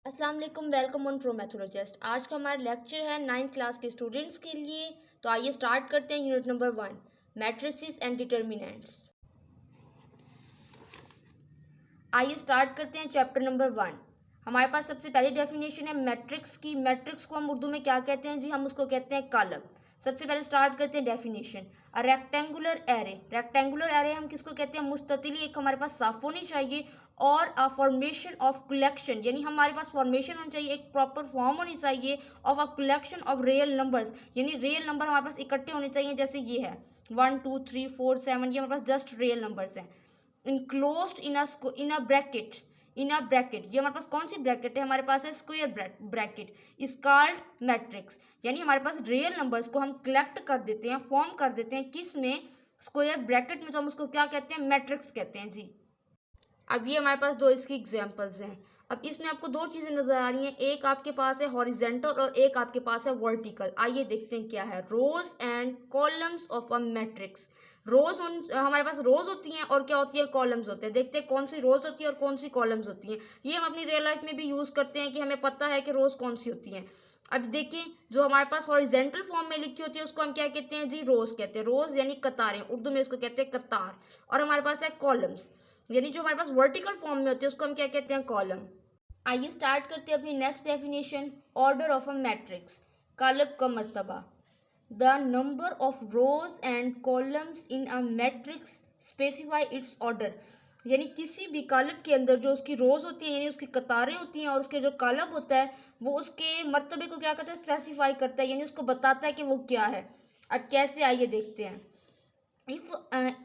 अस्सलाम वालेकुम, welcome on pro मैथोलॉजिस्ट। आज का हमारा लेक्चर है 9th क्लास के स्टूडेंट्स के लिए। तो आइए स्टार्ट करते हैं unit number 1, matrices and determinants. आइए स्टार्ट करते हैं चैप्टर नंबर 1। हमारे पास सबसे पहली डेफिनेशन है मैट्रिक्स की। मैट्रिक्स को हम उर्दू में क्या कहते हैं जी? हम उसको कहते हैं कॉलम। सबसे पहले स्टार्ट करते हैं definition. A rectangular array, rectangular array हम किसको कहते हैं? मुस्ततिली एक हमारे पास साफ होनी चाहिए और अ फॉर्मेशन ऑफ कलेक्शन, यानी हमारे पास फॉर्मेशन होनी चाहिए, एक प्रॉपर फॉर्म होनी चाहिए of a collection of real numbers, यानी रियल नंबर हमारे पास इकट्ठे होने चाहिए। जैसे ये है 1 2 3 4 7, ये हमारे पास जस्ट रियल नंबर्स हैं। इनक्लोज्ड इन अ ब्रैकेट, ये हमारे पास कौन सी ब्रैकेट है? हमारे पास है square bracket. Is called matrix, यानी हमारे पास रियल नंबर्स को हम कलेक्ट कर देते हैं, फॉर्म कर देते हैं किस में? स्क्वायर ब्रैकेट में। तो हम उसको क्या कहते हैं? मैट्रिक्स कहते हैं जी। अब ये हमारे पास दो इसकी एग्जांपल्स हैं। अब इसमें आपको दो चीज़ें नज़र आ रही हैं, एक आपके पास है हॉरिजेंटल और एक आपके पास है वर्टिकल। आइए देखते हैं क्या है। Rows and columns of a matrix. Rows हमारे पास रोज होती हैं और क्या होती है? कॉलम्स होते हैं। देखते हैं कौन सी रोज होती है और कौन सी कॉलम्स होती हैं। ये हम अपनी रियल लाइफ में भी यूज़ करते हैं कि हमें पता है कि रोज कौन सी होती हैं। अब देखिए, जो हमारे पास हॉरिजेंटल फॉर्म में लिखी होती है उसको हम क्या कहते हैं जी? रोज कहते हैं। रोज यानी कतारें, उर्दू में इसको कहते हैं कतार। और हमारे पास है कॉलम्स, यानी जो हमारे पास वर्टिकल फॉर्म में होती है उसको हम क्या कहते हैं? कॉलम। आइए स्टार्ट करते हैं अपनी next definition. Order of a matrix, कालब का मर्तबा। The number of rows and columns in a matrix specify its order, यानी किसी भी कालब के अंदर जो उसकी रोज होती हैं, यानी उसकी कतारें होती हैं, और उसके जो कालब होता है वो उसके मर्तबे को क्या करता है? स्पेसिफाई करता है, यानी उसको बताता है कि वो क्या है। अब कैसे, आइए देखते हैं। If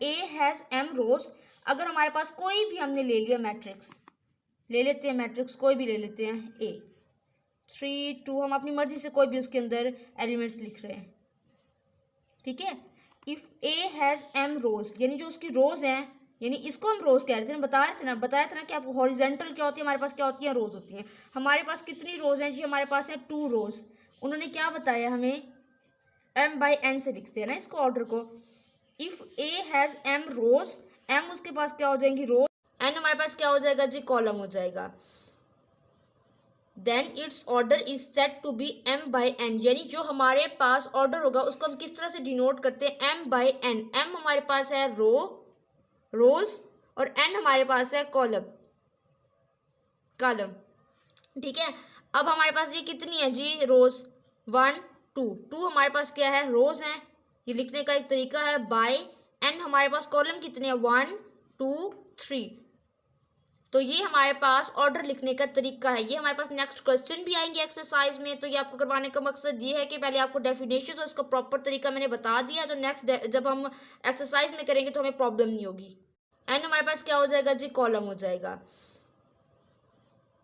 A has M rows, अगर हमारे पास कोई भी हमने ले लिया मैट्रिक्स, ले लेते हैं मैट्रिक्स कोई भी ले लेते हैं, ए 3 2, हम अपनी मर्जी से कोई भी उसके अंदर एलिमेंट्स लिख रहे हैं, ठीक है। If A has M rows, यानी जो उसकी रोज हैं, यानी इसको हम रोज कह रहे थे ना, बताया था ना कि आपको हॉरिजेंटल क्या होती है, हमारे पास क्या होती है? रोज होती हैं। हमारे पास कितनी रोज हैं जी? हमारे पास है 2 रोज। उन्होंने क्या बताया हमें? एम बाई एन से लिखते हैं ना इसको, ऑर्डर को। If A has M rows, M उसके पास क्या हो जाएंगी? रोज। एन हमारे पास क्या हो जाएगा जी? कॉलम हो जाएगा। Then its order is set to be M by N, यानी जो हमारे पास ऑर्डर होगा उसको हम किस तरह से डिनोट करते हैं? M by N. एम हमारे पास है रोज और एन हमारे पास है कॉलम, ठीक है। अब हमारे पास ये कितनी है जी? रोज 1 2 हमारे पास क्या है? रोज है। ये लिखने का एक तरीका है। बाय एंड हमारे पास कॉलम कितने हैं? 1 2 3। तो ये हमारे पास ऑर्डर लिखने का तरीका है। ये हमारे पास नेक्स्ट क्वेश्चन भी आएंगे एक्सरसाइज में। तो ये आपको करवाने का मकसद ये है कि पहले आपको डेफिनेशन और इसका प्रॉपर तरीका मैंने बता दिया, तो नेक्स्ट जब हम एक्सरसाइज में करेंगे तो हमें प्रॉब्लम नहीं होगी। एंड हमारे पास क्या हो जाएगा जी? कॉलम हो जाएगा।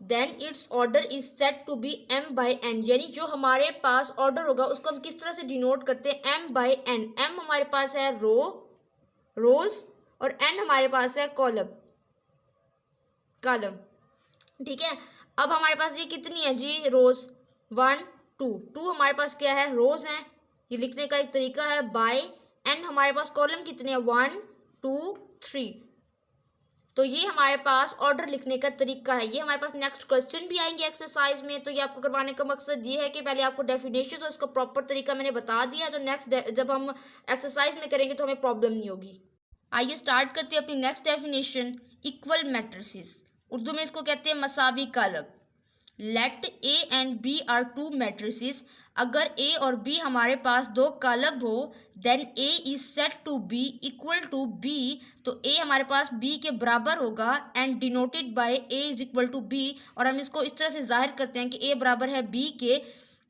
Then its order is set to be M by N, यानी जो हमारे पास ऑर्डर होगा उसको हम किस तरह से डिनोट करते हैं? M by N. एम हमारे पास है रोज और एन हमारे पास है कॉलम, ठीक है। अब हमारे पास ये कितनी है जी? रोज 1 2 हमारे पास क्या है? रोज है। ये लिखने का एक तरीका है। बाय एन हमारे पास कॉलम कितने हैं? 1 2 3। तो ये हमारे पास ऑर्डर लिखने का तरीका है। ये हमारे पास नेक्स्ट क्वेश्चन भी आएंगे एक्सरसाइज में। तो ये आपको करवाने का मकसद ये है कि पहले आपको डेफिनेशन और इसका प्रॉपर तरीका मैंने बता दिया, तो नेक्स्ट जब हम एक्सरसाइज में करेंगे तो हमें प्रॉब्लम नहीं होगी। आइए स्टार्ट करते हैं अपनी next definition. Equal matrices, Urdu में इसको कहते हैं मसावी कालब। Let A and B are 2 matrices, अगर ए और बी हमारे पास दो कालब हो, then A is set to B equal to B, तो ए हमारे पास बी के बराबर होगा, and denoted by A is equal to B, और हम इसको इस तरह से जाहिर करते हैं कि ए बराबर है बी के।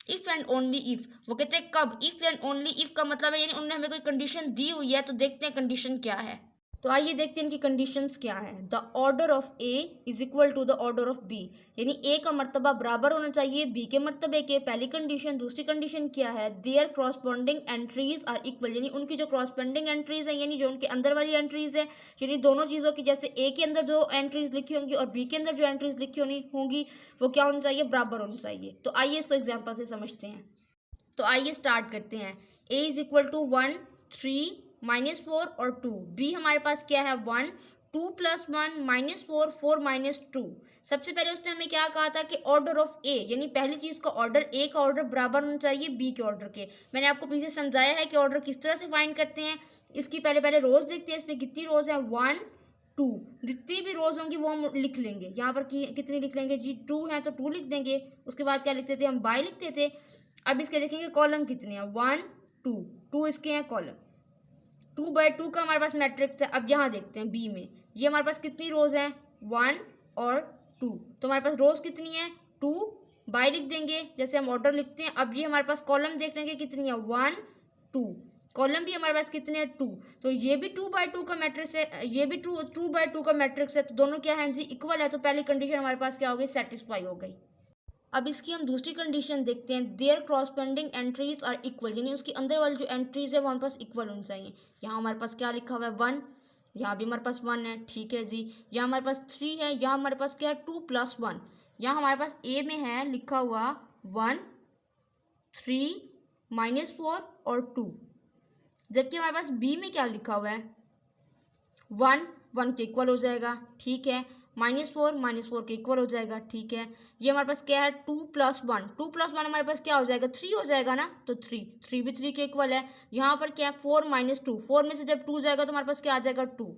इफ एंड ओनली इफ, वो कहते हैं कब? इफ एंड ओनली इफ का मतलब है यानी उन्होंने हमें कोई कंडीशन दी हुई है, तो देखते हैं कंडीशन क्या है। तो आइए देखते हैं इनकी कंडीशंस क्या है। The order of A is equal to the order of B, यानी ए का मर्तबा बराबर होना चाहिए बी के मर्तबे के, पहली कंडीशन। दूसरी कंडीशन क्या है? Their corresponding entries are equal, यानी उनकी जो क्रॉसपोंडिंग एंट्रीज है, यानी जो उनके अंदर वाली एंट्रीज है, यानी दोनों चीज़ों की, जैसे ए के अंदर जो एंट्रीज लिखी होंगी और बी के अंदर जो एंट्रीज लिखी होंगी वो क्या होनी चाहिए? बराबर होनी चाहिए। तो आइए इसको एग्जाम्पल से समझते हैं। तो आइए स्टार्ट करते हैं। ए इज इक्वल टू 1 3 -4 और 2। बी हमारे पास क्या है? 1 2 + 1 -4 4 -2। सबसे पहले उसने हमें क्या कहा था कि ऑर्डर ऑफ ए, यानी पहली चीज़ का ऑर्डर, ए का ऑर्डर बराबर होना चाहिए बी के ऑर्डर के। मैंने आपको पीछे समझाया है कि ऑर्डर किस तरह से फाइंड करते हैं। इसकी पहले रोज़ देखते हैं, इसमें कितनी रोज़ है 1 2, जितनी भी रोज़ होंगी वो हम लिख लेंगे। यहाँ पर कितनी लिख लेंगे जी, 2 है तो 2 लिख देंगे। उसके बाद क्या लिखते थे हम, बाय लिखते थे। अब इसके देखेंगे कॉलम कितने हैं, 1 2, 2 इसके हैं कॉलम। 2/2 का हमारे पास मैट्रिक्स है। अब यहाँ देखते हैं बी में, ये हमारे पास कितनी रोज़ हैं, 1 और 2। तो हमारे पास रोज़ कितनी है, 2, बाय लिख देंगे जैसे हम ऑर्डर लिखते हैं। अब ये हमारे पास कॉलम देख लेंगे कितनी है, 1 2, कॉलम भी हमारे पास कितने हैं, 2। तो ये भी 2/2 का मैट्रिक्स है, ये भी 2/2 का मैट्रिक्स है। तो दोनों क्या है जी, इक्वल है। तो पहली कंडीशन हमारे पास क्या हो गई, सेटिस्फाई हो गई। अब इसकी हम दूसरी कंडीशन देखते हैं, there corresponding entries are equal, यानी उसके अंदर वाली जो एंट्रीज है वो हमारे पास इक्वल होनी चाहिए। यहाँ हमारे पास क्या लिखा हुआ है, 1, यहाँ भी हमारे पास 1 है, ठीक है जी। यहाँ हमारे पास 3 है, यहाँ हमारे पास क्या है 2 + 1। यहाँ हमारे पास ए में है लिखा हुआ 1 3 -4 और 2, जबकि हमारे पास बी में क्या लिखा हुआ है, 1 1 के इक्वल हो जाएगा, ठीक है। -4 -4 के इक्वल हो जाएगा, ठीक है। ये हमारे पास क्या है, 2 + 1, 2 + 1 हमारे पास क्या हो जाएगा, 3 हो जाएगा ना। तो 3 भी 3 के इक्वल है। यहाँ पर क्या है, 4 -2, 4 में से जब 2 जाएगा तो हमारे पास क्या आ जाएगा, 2।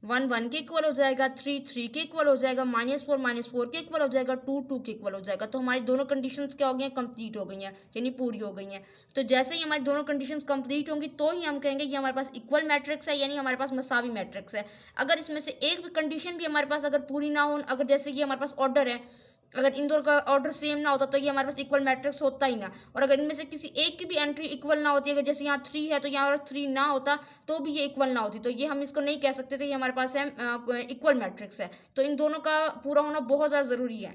1 1 के इक्वल हो जाएगा, 3 3 के इक्वल हो जाएगा, -4 -4 के इक्वल हो जाएगा, 2 2 के इक्वल हो जाएगा। तो हमारी दोनों कंडीशंस क्या हो गई हैं, कंप्लीट हो गई हैं, यानी पूरी हो गई हैं। तो जैसे ही हमारी दोनों कंडीशंस कंप्लीट होंगी तो ही हम कहेंगे कि हमारे पास इक्वल मैट्रिक्स है, यानी हमारे पास मसावी मैट्रिक्स है। अगर इसमें से एक भी कंडीशन भी हमारे पास अगर पूरी ना हो, अगर जैसे कि हमारे पास ऑर्डर है, अगर इन दोनों का ऑर्डर सेम ना होता तो ये हमारे पास इक्वल मैट्रिक्स होता ही ना। और अगर इनमें से किसी एक की भी एंट्री इक्वल ना होती, अगर जैसे यहाँ 3 है तो यहाँ 3 ना होता तो भी ये इक्वल ना होती, तो ये हम इसको नहीं कह सकते थे ये हमारे पास है इक्वल मैट्रिक्स है। तो इन दोनों का पूरा होना बहुत ज़्यादा ज़रूरी है।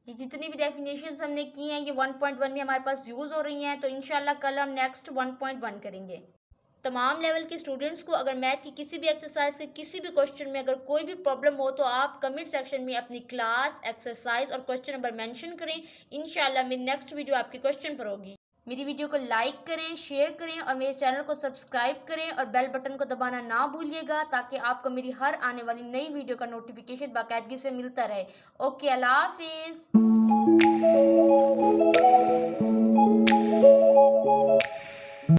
ये जितनी भी डेफिनेशंस हमने की हैं ये 1.1 में हमारे पास यूज़ हो रही हैं। तो इंशाल्लाह कल हम नेक्स्ट 1.1 करेंगे। तमाम लेवल के स्टूडेंट्स को अगर मैथ की किसी भी एक्सरसाइज के किसी भी क्वेश्चन में अगर कोई भी प्रॉब्लम हो तो आप कमेंट सेक्शन में अपनी क्लास, एक्सरसाइज और क्वेश्चन नंबर मेंशन करें। इंशाल्लाह मेरी नेक्स्ट वीडियो आपके क्वेश्चन पर होगी। मेरी वीडियो को लाइक करें, शेयर करें और मेरे चैनल को सब्सक्राइब करें और बेल बटन को दबाना ना भूलिएगा ताकि आपको मेरी हर आने वाली नई वीडियो का नोटिफिकेशन बाकायदगी से मिलता रहे। ओके, अल्लाह हाफिज़।